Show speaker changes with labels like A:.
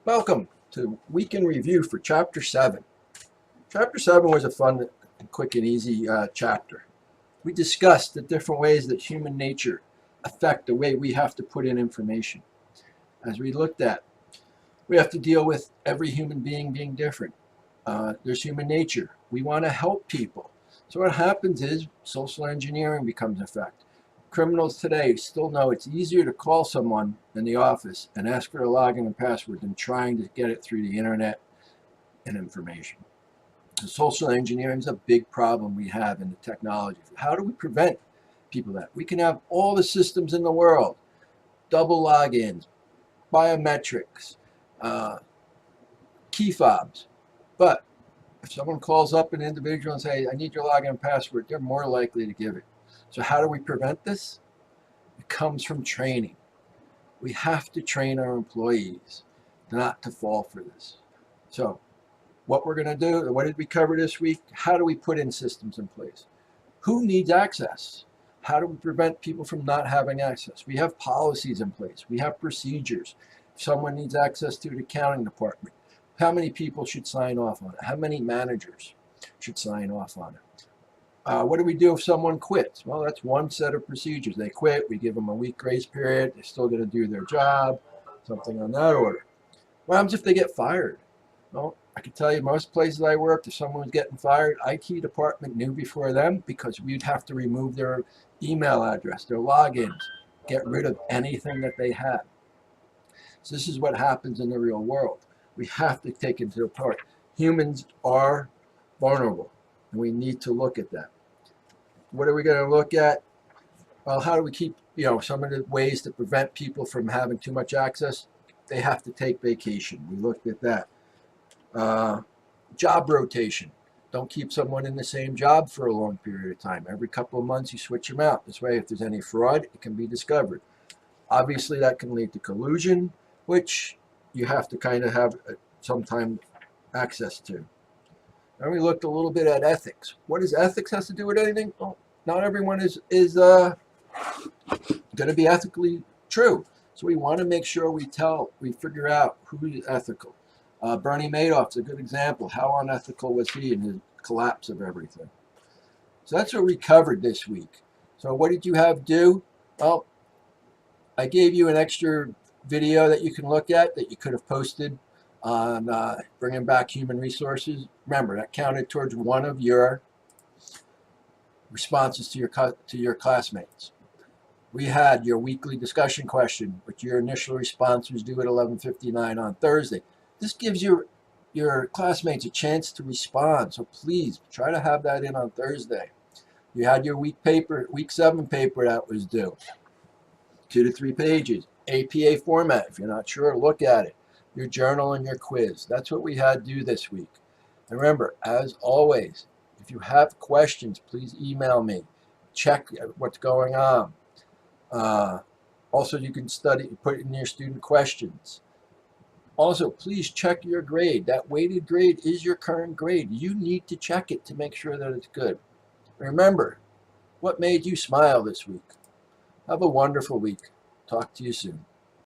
A: Welcome to Week in Review for Chapter 7. Chapter 7 was a fun, quick, and easy chapter. We discussed the different ways that human nature affect the way we have to put in information. As we looked at, we have to deal with every human being different. There's human nature. We want to help people. So what happens is social engineering becomes an effect. Criminals today still know it's easier to call someone in the office and ask for a login and password than trying to get it through the internet and information. So social engineering is a big problem we have in the technology. How do we prevent people that? We can have all the systems in the world, double logins, biometrics, key fobs, but if someone calls up an individual and say, I need your login and password, they're more likely to give it. So how do we prevent this? It comes from training. We have to train our employees not to fall for this. So what we're going to do, what did we cover this week? How do we put in systems in place? Who needs access? How do we prevent people from not having access? We have policies in place. We have procedures. If someone needs access to the accounting department, how many people should sign off on it? How many managers should sign off on it? What do we do if someone quits? Well, that's one set of procedures. They quit, we give them a week grace period, they're still going to do their job, something on that order. What happens if they get fired? Well, I can tell you most places I worked, if someone was getting fired, IT department knew before them because we'd have to remove their email address, their logins, get rid of anything that they had. So this is what happens in the real world. We have to take into account humans are vulnerable, and we need to look at that. What are we going to look at? Well, how do we keep, some of the ways to prevent people from having too much access? They have to take vacation. We looked at that. Job rotation. Don't keep someone in the same job for a long period of time. Every couple of months you switch them out. This way, if there's any fraud, it can be discovered. Obviously, that can lead to collusion, which you have to kind of have sometime access to. And we looked a little bit at ethics. What does ethics has to do with anything? Well, not everyone is going to be ethically true. So we want to make sure we figure out who is ethical. Bernie Madoff is a good example. How unethical was he in his collapse of everything? So that's what we covered this week. So what did you have do? Well, I gave you an extra video that you can look at that you could have posted on bringing back human resources. Remember, that counted towards one of your responses to your classmates. We had your weekly discussion question, but your initial response was due at 11:59 on Thursday. This gives your classmates a chance to respond, so please try to have that in on Thursday. You had your week 7 paper that was due, 2 to 3 pages, APA format. If you're not sure, look at it. Your journal and your quiz. That's what we had due this week. And remember, as always, if you have questions, please email me. Check what's going on. Also, you can put in your student questions. Also, please check your grade. That weighted grade is your current grade. You need to check it to make sure that it's good. Remember, what made you smile this week? Have a wonderful week. Talk to you soon.